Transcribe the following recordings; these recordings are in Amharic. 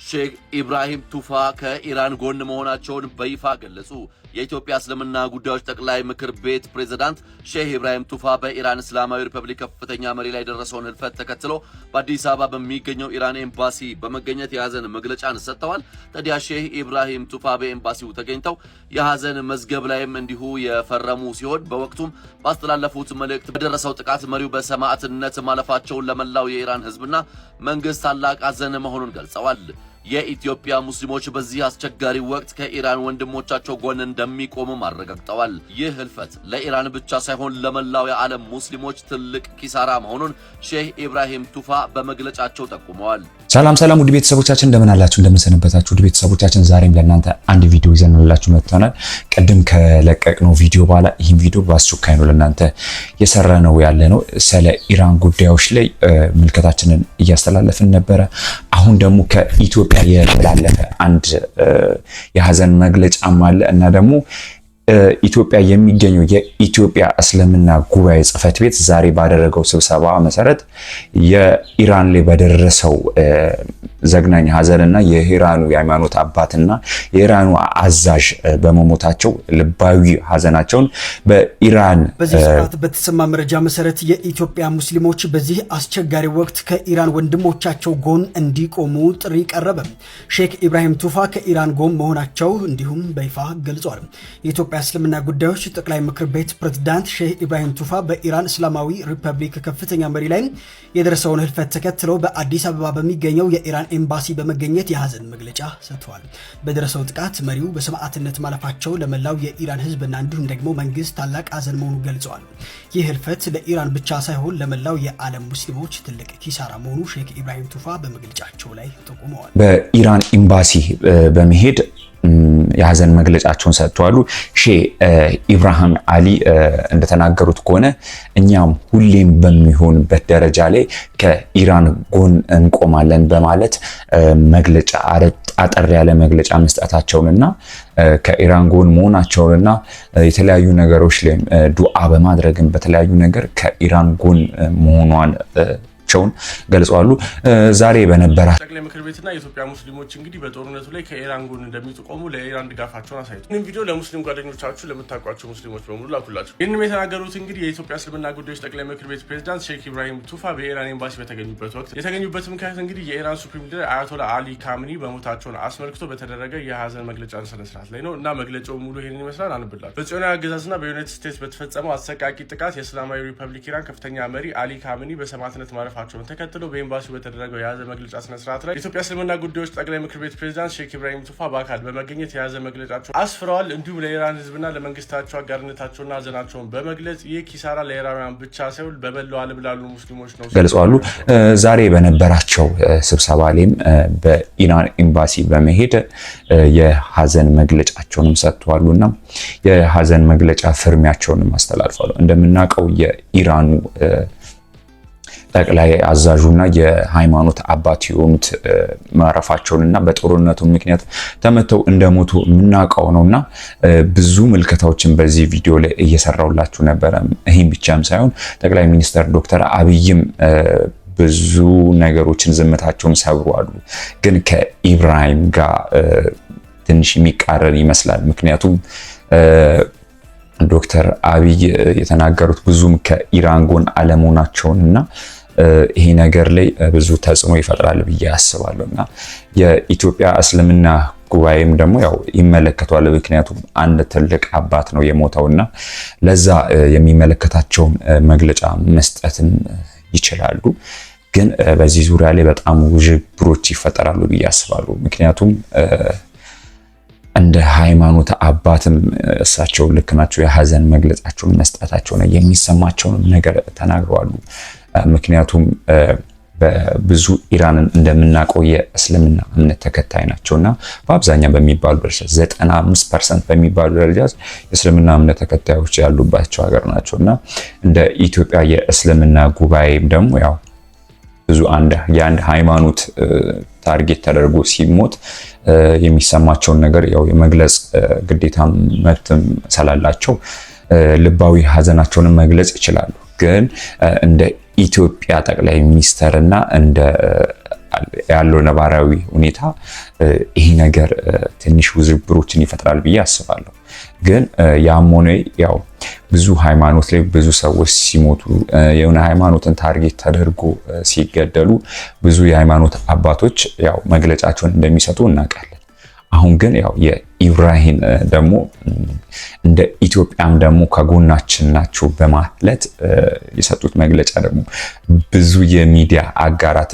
ሼክ ኢብራሂም ቱፋ ከኢራን ጎን መሆናቸውን በይፋ ገለጹ። የኢትዮጵያ እስልምና ጉዳዮች ጠቅላይ ምክር ቤት ፕሬዝዳንት ሼክ ኢብራሂም ቱፋ በኢራን እስላማዊ ሪፐብሊክ ከፍተኛ መሪ ላይ ደረሰውን ህልፈት ተከትሎ በአዲስ አበባ በሚገኘው ኢራን ኤምባሲ በመገኘት የሐዘን መግለጫን ሰጥተዋል። ታዲያ ሼክ ኢብራሂም ቱፋ በኤምባሲው ተገኝተው የሐዘን መዝገብ ላይም እንዲሁ የፈረሙ ሲሆን በወቅቱም ባስተላለፉት መልእክት በደረሰው ጥቃት መሪው በሰማዕትነት ማለፋቸውን ለመላው የኢራን ህዝብና መንግስት ታላቅ ሐዘን መሆኑን ገልጸዋል። የኢትዮጵያ ሙስሊሞች በዚህ አስቸጋሪ ወቅት ከኢራን ወንድሞቻቸው ጎን እንደሚቆሙ አረጋግጠዋል። ይህ ህልፈት ለኢራን ብቻ ሳይሆን ለመላው የዓለም ሙስሊሞች ትልቅ ኪሳራ መሆኑን ሼክ ኢብራሂም ቱፋ በመግለጫቸው ጠቁመዋል። ሰላም ውድ ቤተሰቦቻችን እንደምን አላችሁ? እንደምን ሰነበታችሁ? ውድ ቤተሰቦቻችን ዛሬም ለእናንተ አንድ ቪዲዮ ይዘንላችሁ መጥተናል። ቀደም ከለቀቅነው ቪዲዮ በኋላ ይህን ቪዲዮ በአስቸኳይ ነው ለእናንተ የሰራነው ያለነው ስለ ኢራን ጉዳዮች ላይ ምልከታችንን እያስተላለፍን ነበረ። አሁን ደግሞ ከኢትዮጵያ የተላለፈ አንድ የሐዘን መግለጫም አለ እና ደግሞ ኢትዮጵያ የሚገኘው የኢትዮጵያ እስልምና ጉባኤ ጽሕፈት ቤት ዛሬ ባደረገው ስብሰባ መሰረት የኢራን ላይ በደረሰው ዘግናኝ ሐዘንና የኢራኑ የሃይማኖት አባትና የኢራኑ አዛዥ በመሞታቸው ልባዊ ሐዘናቸውን በኢራን በዚህ ሰዓት በተሰማ መረጃ መሰረት የኢትዮጵያ ሙስሊሞች በዚህ አስቸጋሪ ወቅት ከኢራን ወንድሞቻቸው ጎን እንዲቆሙ ጥሪ ቀረበ። ሼክ ኢብራሂም ቱፋ ከኢራን ጎን መሆናቸው እንዲሁም በይፋ ገልጿል። የኢትዮጵያ እስልምና ጉዳዮች ጠቅላይ ምክር ቤት ፕሬዝዳንት ሼክ ኢብራሂም ቱፋ በኢራን እስላማዊ ሪፐብሊክ ከፍተኛ መሪ ላይ የደረሰውን ህልፈት ተከትለው በአዲስ አበባ በሚገኘው የኢራን ኤምባሲ በመገኘት የሐዘን መግለጫ ሰጥተዋል። በደረሰው ጥቃት መሪው በሰማዕትነት ማለፋቸው ለመላው የኢራን ህዝብና እንዲሁም ደግሞ መንግስት ታላቅ ሐዘን መሆኑን ገልጸዋል። ይህ ህልፈት ለኢራን ብቻ ሳይሆን ለመላው የዓለም ሙስሊሞች ትልቅ ኪሳራ መሆኑ ሼክ ኢብራሂም ቱፋ በመግለጫቸው ላይ ጠቁመዋል። በኢራን ኤምባሲ በመሄድ የሐዘን መግለጫቸውን ሰጥተዋል። ሼክ ኢብራሂም አሊ እንደተናገሩት ከሆነ እኛም ሁሌም በሚሆንበት ደረጃ ላይ ከኢራን ጎን እንቆማለን በማለት መግለጫ አጠር ያለ መግለጫ መስጠታቸውንና ከኢራን ጎን መሆናቸውንና የተለያዩ ነገሮች ላይ ዱዓ በማድረግም በተለያዩ ነገር ከኢራን ጎን መሆኗን ገልጸዋል። ዛሬ በነበራቸው ጠቅላይ ምክር ቤትና የኢትዮጵያ ሙስሊሞች እንግዲህ በጦርነቱ ላይ ከኢራን ጎን እንደሚቆሙ ለኢራን ድጋፋቸውን አሳይተዋል። ይህን ቪዲዮ ለሙስሊም ጓደኞቻችሁ ለምታውቋቸው ሙስሊሞች በሙሉ ላኩላቸው። ይህንም የተናገሩት እንግዲህ የኢትዮጵያ እስልምና ጉዳዮች ጠቅላይ ምክር ቤት ፕሬዝዳንት ሼክ ኢብራሂም ቱፋ በኢራን ኤምባሲ በተገኙበት ወቅት የተገኙበት ምክንያት እንግዲህ የኢራን ሱፕሪም ሊደር አያቶላ አሊ ካሚኒ በሞታቸውን አስመልክቶ በተደረገ የሐዘን መግለጫ ስነስርዓት ላይ ነው እና መግለጫው ሙሉ ይሄንን ይመስላል። አንብላችሁ። በጽዮናዊ አገዛዝና በዩናይትድ ስቴትስ በተፈጸመው አሰቃቂ ጥቃት የእስላማዊ ሪፐብሊክ ኢራን ከፍተኛ መሪ አሊ ካሚኒ በሰማዕትነት ማለፋቸውን ተከትሎ በኤምባሲው በተደረገው የሐዘን መግለጫ ስነ ስርዓት ላይ የኢትዮጵያ እስልምና ጉዳዮች ጠቅላይ ምክር ቤት ፕሬዝዳንት ሼክ ኢብራሂም ቱፋ በአካል በመገኘት የሐዘን መግለጫቸው አስፍረዋል። እንዲሁም ለኢራን ህዝብና ለመንግስታቸው አጋርነታቸውና ሐዘናቸውን በመግለጽ ይህ ኪሳራ ለኢራናውያን ብቻ ሳይሆን በመላው ዓለም ላሉ ሙስሊሞች ነው ገልጸዋል። ዛሬ በነበራቸው ስብሰባ ላይም በኢራን ኤምባሲ በመሄድ የሐዘን መግለጫቸውንም ሰጥተዋልና የሐዘን መግለጫ ፍርሚያቸውንም አስተላልፈዋል። እንደምናውቀው የኢራኑ ጠቅላይ አዛዡና የሃይማኖት አባት የሆኑት ማረፋቸውንና በጦርነቱ ምክንያት ተመተው እንደሞቱ የምናውቀው ነውና ብዙ ምልከታዎችን በዚህ ቪዲዮ ላይ እየሰራውላችሁ ነበረ። ይሄን ብቻም ሳይሆን ጠቅላይ ሚኒስትር ዶክተር አብይም ብዙ ነገሮችን ዝምታቸውን ሰብሯሉ። ግን ከኢብራሂም ጋር ትንሽ የሚቃረን ይመስላል። ምክንያቱም ዶክተር አብይ የተናገሩት ብዙም ከኢራን ጎን አለመሆናቸውንና ይሄ ነገር ላይ ብዙ ተጽዕኖ ይፈጥራል ብዬ አስባለሁና የኢትዮጵያ እስልምና ጉባኤም ደግሞ ያው ይመለከቷል። ምክንያቱም አንድ ትልቅ አባት ነው የሞተውና ለዛ የሚመለከታቸውን መግለጫ መስጠትም ይችላሉ። ግን በዚህ ዙሪያ ላይ በጣም ውዥብሮች ይፈጠራሉ ብዬ አስባለሁ። ምክንያቱም እንደ ሃይማኖት አባትም እሳቸው ልክ ናቸው። የሐዘን መግለጫቸውን መስጠታቸው ነው የሚሰማቸውን ነገር ተናግረዋል። ምክንያቱም በብዙ ኢራንን እንደምናውቀው የእስልምና እምነት ተከታይ ናቸውና በአብዛኛው በሚባሉ ደረጃ 95% በሚባሉ ደረጃ የእስልምና እምነት ተከታዮች ያሉባቸው ሀገር ናቸውና እንደ ኢትዮጵያ የእስልምና ጉባኤም ደግሞ ያው ብዙ የአንድ ሃይማኖት ታርጌት ተደርጎ ሲሞት የሚሰማቸውን ነገር ያው የመግለጽ ግዴታም መብትም ስላላቸው ልባዊ ሐዘናቸውን መግለጽ ይችላሉ። ግን እንደ ኢትዮጵያ ጠቅላይ ሚኒስተርና እንደ ያለው ነባራዊ ሁኔታ ይሄ ነገር ትንሽ ውዝብሮችን ይፈጥራል ብዬ አስባለሁ። ግን ያም ሆነ ያው ብዙ ሃይማኖት ላይ ብዙ ሰዎች ሲሞቱ የሆነ ሃይማኖትን ታርጌት ተደርጎ ሲገደሉ ብዙ የሃይማኖት አባቶች ያው መግለጫቸውን እንደሚሰጡ እናውቃለን። አሁን ግን ያው የኢብራሂም ደግሞ እንደ ኢትዮጵያም ደግሞ ከጎናችን ናቸው በማለት የሰጡት መግለጫ ደግሞ ብዙ የሚዲያ አጋራት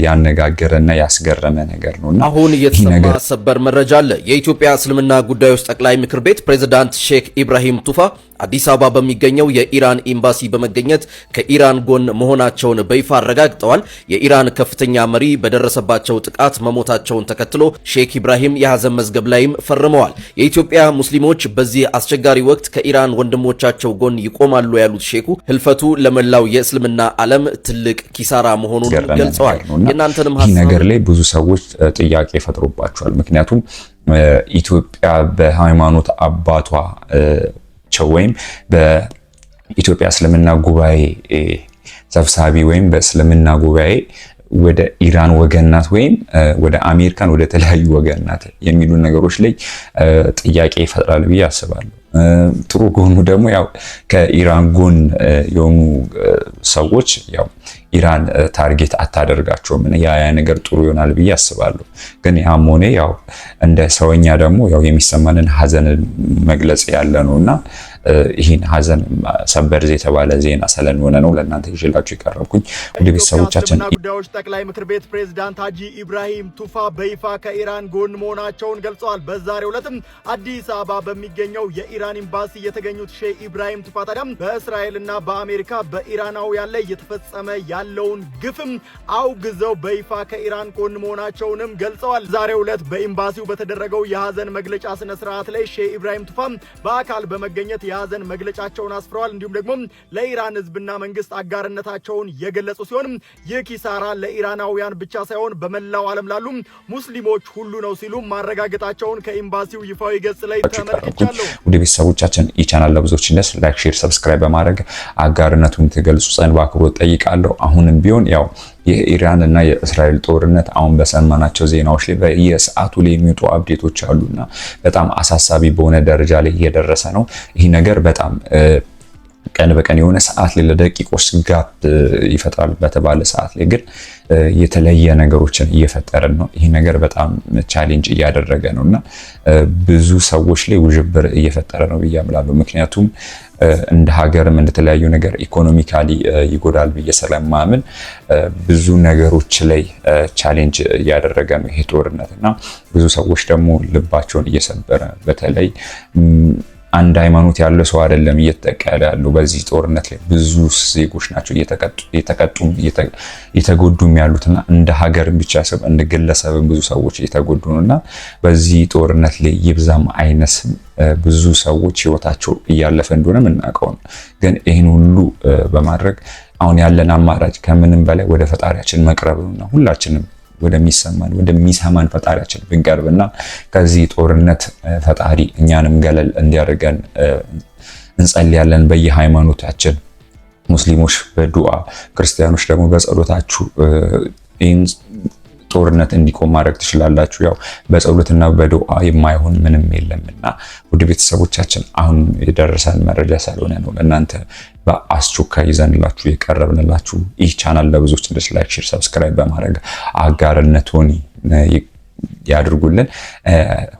ያነጋገረና ያስገረመ ነገር ነውና አሁን እየተሰማ ሰበር መረጃ አለ። የኢትዮጵያ እስልምና ጉዳዮች ጠቅላይ ምክር ቤት ፕሬዝዳንት ሼክ ኢብራሂም ቱፋ አዲስ አበባ በሚገኘው የኢራን ኤምባሲ በመገኘት ከኢራን ጎን መሆናቸውን በይፋ አረጋግጠዋል። የኢራን ከፍተኛ መሪ በደረሰባቸው ጥቃት መሞታቸውን ተከትሎ ሼክ ኢብራሂም የሐዘን መዝገብ ላይም ፈርመዋል። የኢትዮጵያ ሙስሊሞች በዚህ አስቸጋሪ ወቅት ከኢራን ወንድሞቻቸው ጎን ይቆማሉ ያሉት ሼኩ ህልፈቱ ለመላው የእስልምና ዓለም ትልቅ ኪሳራ መሆኑን ገልጸዋል። የእናንተንም ይህ ነገር ላይ ብዙ ሰዎች ጥያቄ ፈጥሮባቸዋል። ምክንያቱም ኢትዮጵያ በሃይማኖት አባቷ ወይም በኢትዮጵያ እስልምና ጉባኤ ሰብሳቢ ወይም በእስልምና ጉባኤ ወደ ኢራን ወገናት ወይም ወደ አሜሪካን ወደ ተለያዩ ወገናት የሚሉ ነገሮች ላይ ጥያቄ ይፈጥራል ብዬ አስባለሁ። ጥሩ ጎኑ ደግሞ ያው ከኢራን ጎን የሆኑ ሰዎች ያው ኢራን ታርጌት አታደርጋቸውም እና ያ ነገር ጥሩ ይሆናል ብዬ አስባለሁ። ግን ያም ሆነ ያው እንደ ሰውኛ ደግሞ ያው የሚሰማንን ሐዘን መግለጽ ያለ ነውና ይህን ሐዘን ሰበር የተባለ ዜና ስለሆነ ነው ለእናንተ ይዤላችሁ የቀረብኩኝ። ወደ ቤተሰቦቻችን ጉዳዮች ጠቅላይ ምክር ቤት ፕሬዝዳንት ሀጂ ኢብራሂም ቱፋ በይፋ ከኢራን ጎን መሆናቸውን ገልጸዋል። በዛሬው ዕለትም አዲስ አበባ በሚገኘው የኢራን ኤምባሲ የተገኙት ሼህ ኢብራሂም ቱፋ ታዲያም በእስራኤልና በአሜሪካ በኢራናውያን ላይ እየተፈጸመ ያለውን ግፍም አውግዘው በይፋ ከኢራን ጎን መሆናቸውንም ገልጸዋል። ዛሬው ዕለት በኤምባሲው በተደረገው የሐዘን መግለጫ ስነ ስርዓት ላይ ሼህ ኢብራሂም ቱፋ በአካል በመገኘት የሐዘን መግለጫቸውን አስፍረዋል። እንዲሁም ደግሞ ለኢራን ህዝብና መንግስት አጋርነታቸውን የገለጹ ሲሆን ይህ ኪሳራ ለኢራናውያን ብቻ ሳይሆን በመላው ዓለም ላሉ ሙስሊሞች ሁሉ ነው ሲሉ ማረጋገጣቸውን ከኤምባሲው ይፋዊ ገጽ ላይ ተመልክቻለሁ። ወደ ቤተሰቦቻችን ቻናል ለብዙዎች እንዲደርስ ላይክ፣ ሼር፣ ሰብስክራይብ በማድረግ አጋርነቱን ትገልጹ ዘንድ በአክብሮት ጠይቃለሁ። አሁንም ቢሆን ያው የኢራን እና የእስራኤል ጦርነት አሁን በሰማናቸው ዜናዎች ላይ በየሰዓቱ ላይ የሚወጡ አፕዴቶች አሉና በጣም አሳሳቢ በሆነ ደረጃ ላይ እየደረሰ ነው። ይህ ነገር በጣም ቀን በቀን የሆነ ሰዓት ላይ ለደቂቆች ጋፕ ይፈጥራል በተባለ ሰዓት ላይ ግን የተለየ ነገሮችን እየፈጠረን ነው። ይህ ነገር በጣም ቻሌንጅ እያደረገ ነውና ብዙ ሰዎች ላይ ውዥብር እየፈጠረ ነው ብዬ አምናለሁ። ምክንያቱም እንደ ሀገርም እንደተለያዩ ነገር ኢኮኖሚካሊ ይጎዳል ብዬ ስለማምን ብዙ ነገሮች ላይ ቻሌንጅ እያደረገ ነው ይሄ ጦርነትና ብዙ ሰዎች ደግሞ ልባቸውን እየሰበረ በተለይ አንድ ሃይማኖት ያለው ሰው አይደለም እየተጠቃ ያለው በዚህ ጦርነት ላይ ብዙ ዜጎች ናቸው እየተጎዱም ያሉትና እንደ ሀገርም ብቻ ሰብ እንደ ግለሰብም ብዙ ሰዎች እየተጎዱ ነውና በዚህ ጦርነት ላይ ይብዛም አይነስም ብዙ ሰዎች ህይወታቸው እያለፈ እንደሆነ የምናውቀው ነው። ግን ይህን ሁሉ በማድረግ አሁን ያለን አማራጭ ከምንም በላይ ወደ ፈጣሪያችን መቅረብ ነውና ሁላችንም ወደሚሰማን ፈጣሪያችን ብንቀርብና ከዚህ ጦርነት ፈጣሪ እኛንም ገለል እንዲያደርገን እንጸልያለን። በየሃይማኖታችን ሙስሊሞች በዱዓ ክርስቲያኖች ደግሞ በጸሎታችሁ ጦርነት እንዲቆም ማድረግ ትችላላችሁ። ያው በጸሎትና በዱዓ የማይሆን ምንም የለምና ወደ ቤተሰቦቻችን አሁን የደረሰን መረጃ ስለሆነ ነው ለእናንተ በአስቸኳይ ይዘንላችሁ የቀረብንላችሁ። ይህ ቻናል ለብዙዎች እንዲደርስ ላይክ፣ ሼር፣ ሰብስክራይብ በማድረግ አጋርነቱን ያድርጉልን።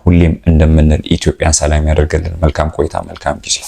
ሁሌም እንደምንል ኢትዮጵያን ሰላም ያደርግልን። መልካም ቆይታ፣ መልካም ጊዜ።